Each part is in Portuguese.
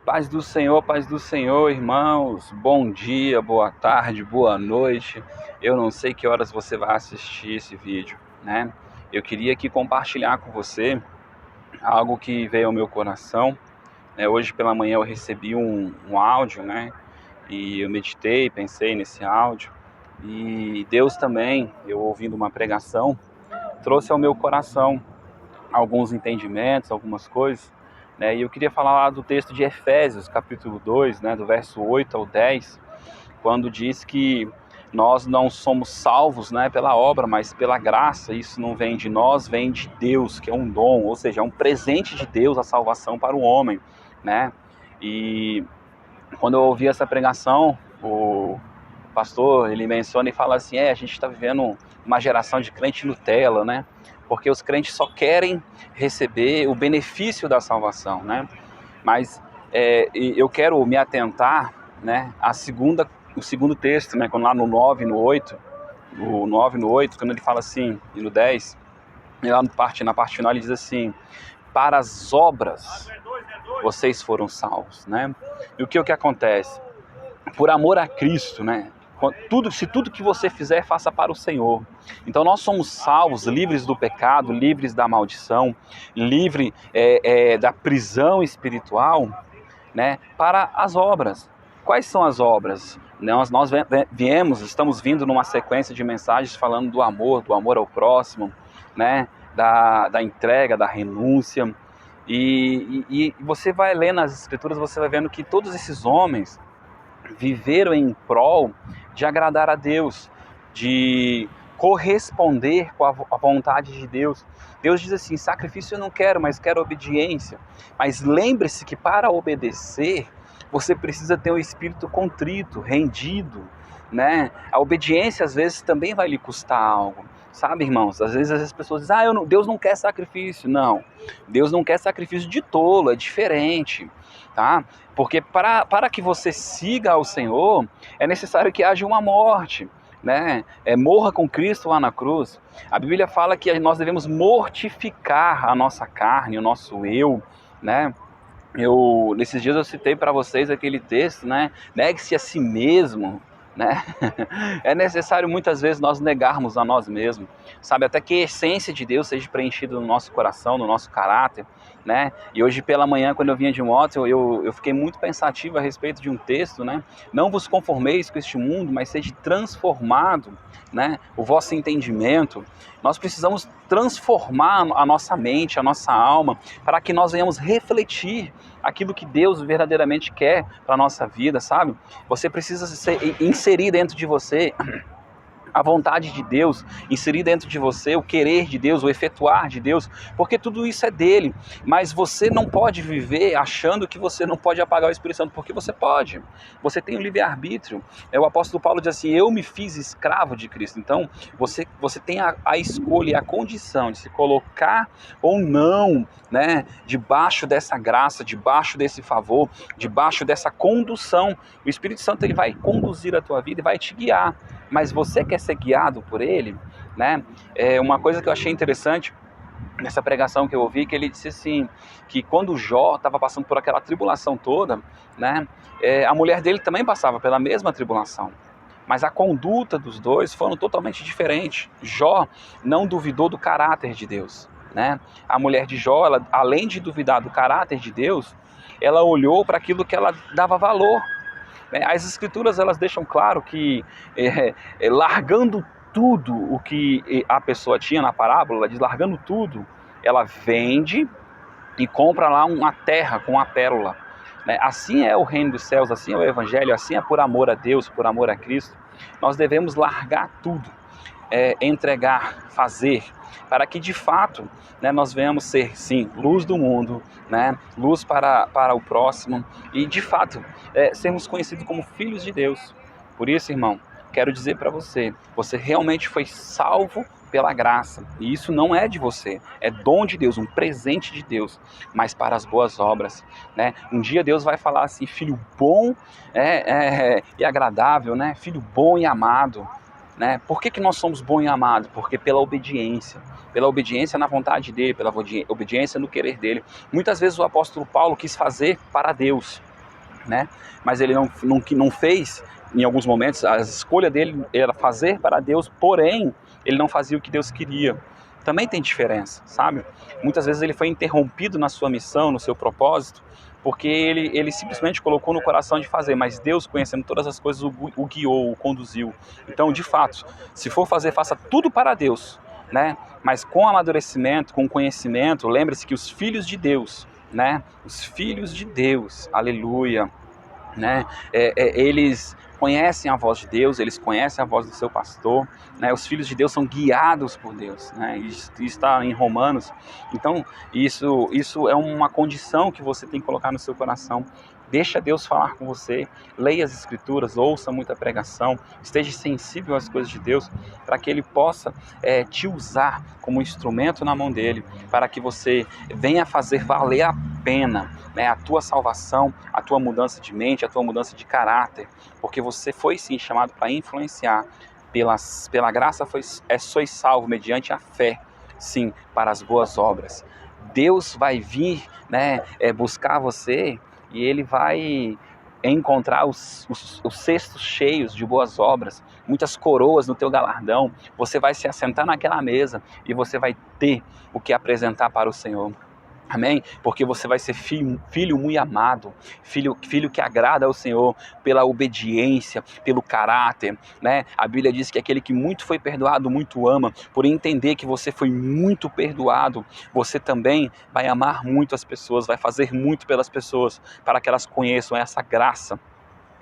Paz do Senhor, irmãos. Bom dia, boa tarde, boa noite. Eu não sei que horas você vai assistir esse vídeo, né? Eu queria aqui compartilhar com você algo que veio ao meu coração, né? Hoje pela manhã eu recebi um áudio, né? E eu meditei, pensei nesse áudio. E Deus também, eu ouvindo uma pregação, trouxe ao meu coração alguns entendimentos, algumas coisas, né? E eu queria falar lá do texto de Efésios, capítulo 2, né, do verso 8 ao 10, quando diz que nós não somos salvos, né, pela obra, mas pela graça. Isso não vem de nós, vem de Deus, que é um dom, ou seja, é um presente de Deus a salvação para o homem, né? E quando eu ouvi essa pregação, o pastor, ele menciona e fala assim, a gente está vivendo uma geração de crente Nutella, né? Porque os crentes só querem receber o benefício da salvação, né? Mas eu quero me atentar, né, o segundo texto, né, quando lá no 9 e no 8, no 9 e no 8, quando ele fala assim, e no 10, e lá na parte final ele diz assim, para as obras vocês foram salvos, né? E o que acontece? Por amor a Cristo, né? Se tudo que você fizer, faça para o Senhor. Então nós somos salvos, livres do pecado, livres da maldição, livres da prisão espiritual, né? Para as obras. Quais são as obras? Nós estamos vindo numa sequência de mensagens falando do amor ao próximo, né? Da entrega, da renúncia. E você vai lendo as escrituras, você vai vendo que todos esses homens viveram em prol de agradar a Deus, de corresponder com a vontade de Deus. Deus diz assim, sacrifício eu não quero, mas quero obediência. Mas lembre-se que para obedecer, você precisa ter um espírito contrito, rendido, né? A obediência às vezes também vai lhe custar algo. Sabe, irmãos, às vezes as pessoas dizem, Deus não quer sacrifício. Não, Deus não quer sacrifício de tolo, é diferente, tá? Porque para que você siga ao Senhor, é necessário que haja uma morte, né? Morra com Cristo lá na cruz. A Bíblia fala que nós devemos mortificar a nossa carne, o nosso eu, né? Nesses dias eu citei para vocês aquele texto, né? Negue-se a si mesmo, né? É necessário muitas vezes nós negarmos a nós mesmos, sabe? Até que a essência de Deus seja preenchida no nosso coração, no nosso caráter, né? E hoje pela manhã, quando eu vinha de moto, eu fiquei muito pensativo a respeito de um texto, né? Não vos conformeis com este mundo, mas sede transformado, né? O vosso entendimento. Nós precisamos transformar a nossa mente, a nossa alma, para que nós venhamos refletir aquilo que Deus verdadeiramente quer para a nossa vida, sabe? Você precisa inserir dentro de você a vontade de Deus, inserir dentro de você o querer de Deus, o efetuar de Deus, porque tudo isso é dele, mas você não pode viver achando que você não pode apagar o Espírito Santo, porque você pode, você tem o livre-arbítrio. O apóstolo Paulo diz assim, eu me fiz escravo de Cristo. Então você tem a escolha e a condição de se colocar ou não, né, debaixo dessa graça, debaixo desse favor, debaixo dessa condução. O Espírito Santo ele vai conduzir a tua vida e vai te guiar, mas você quer ser guiado por ele, né? Uma coisa que eu achei interessante nessa pregação que eu ouvi, que ele disse assim, que quando Jó estava passando por aquela tribulação toda, né, a mulher dele também passava pela mesma tribulação, mas a conduta dos dois foram totalmente diferentes. Jó não duvidou do caráter de Deus, né? A mulher de Jó, ela, além de duvidar do caráter de Deus, ela olhou para aquilo que ela dava valor. As escrituras elas deixam claro que largando tudo o que a pessoa tinha na parábola, ela diz, largando tudo, ela vende e compra lá uma terra com a pérola. Assim é o reino dos céus, assim é o evangelho, assim é por amor a Deus, por amor a Cristo. Nós devemos largar tudo, entregar, fazer, para que de fato, né, nós venhamos ser, sim, luz do mundo, né, luz para o próximo e de fato sermos conhecidos como filhos de Deus. Por isso, irmão, quero dizer para você, você realmente foi salvo pela graça, e isso não é de você, é dom de Deus, um presente de Deus, mas para as boas obras, né? Um dia Deus vai falar assim, filho bom e agradável, né? Filho bom e amado, né? Por que nós somos bons e amados? Porque pela obediência na vontade dele, pela obediência no querer dele. Muitas vezes o apóstolo Paulo quis fazer para Deus, né? Mas ele não fez, em alguns momentos, a escolha dele era fazer para Deus, porém, ele não fazia o que Deus queria. Também tem diferença, sabe? Muitas vezes ele foi interrompido na sua missão, no seu propósito, porque ele simplesmente colocou no coração de fazer, mas Deus, conhecendo todas as coisas, o guiou, o conduziu. Então, de fato, se for fazer, faça tudo para Deus, né? Mas com amadurecimento, com conhecimento, lembre-se que os filhos de Deus, né? Os filhos de Deus, aleluia, né? Eles conhecem a voz de Deus, eles conhecem a voz do seu pastor, né? Os filhos de Deus são guiados por Deus, né? Isso está em Romanos. Então, isso é uma condição que você tem que colocar no seu coração. Deixa Deus falar com você, leia as Escrituras, ouça muita pregação, esteja sensível às coisas de Deus, para que Ele possa te usar como instrumento na mão dEle, para que você venha fazer valer a pena, né, a tua salvação, a tua mudança de mente, a tua mudança de caráter, porque você foi sim chamado para influenciar, pela graça sois salvo mediante a fé, sim, para as boas obras. Deus vai vir, né, buscar você, e Ele vai encontrar os cestos cheios de boas obras, muitas coroas no teu galardão. Você vai se assentar naquela mesa e você vai ter o que apresentar para o Senhor. Amém? Porque você vai ser filho muito amado, filho que agrada ao Senhor pela obediência, pelo caráter, né? A Bíblia diz que aquele que muito foi perdoado, muito ama. Por entender que você foi muito perdoado, você também vai amar muito as pessoas, vai fazer muito pelas pessoas, para que elas conheçam essa graça,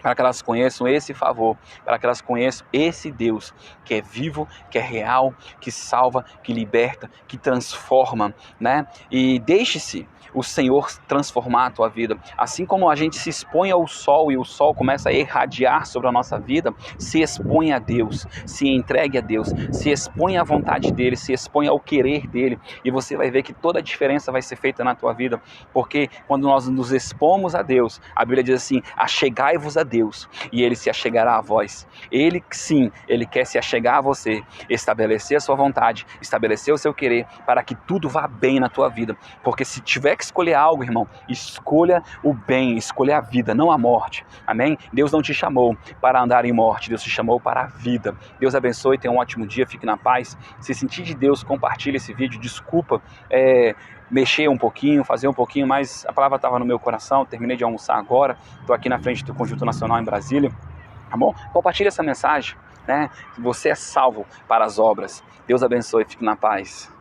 para que elas conheçam esse favor, para que elas conheçam esse Deus que é vivo, que é real, que salva, que liberta, que transforma, né? E deixe-se o Senhor transformar a tua vida. Assim como a gente se expõe ao sol e o sol começa a irradiar sobre a nossa vida, se expõe a Deus, se entregue a Deus, se expõe à vontade dEle, se expõe ao querer dEle, e você vai ver que toda a diferença vai ser feita na tua vida, porque quando nós nos expomos a Deus, a Bíblia diz assim: achegai-vos a Deus, e Ele se achegará a vós. Ele sim, Ele quer se achegar a você, estabelecer a sua vontade, estabelecer o seu querer, para que tudo vá bem na tua vida. Porque se tiver que escolher algo, irmão, escolha o bem, escolha a vida, não a morte. Amém? Deus não te chamou para andar em morte, Deus te chamou para a vida. Deus abençoe, tenha um ótimo dia, fique na paz. Se sentir de Deus, compartilhe esse vídeo. Desculpa mexer um pouquinho, fazer um pouquinho, mas a palavra estava no meu coração. Terminei de almoçar agora, estou aqui na frente do Conjunto Nacional em Brasília, tá bom? Compartilhe essa mensagem, né? Você é salvo para as obras. Deus abençoe, fique na paz.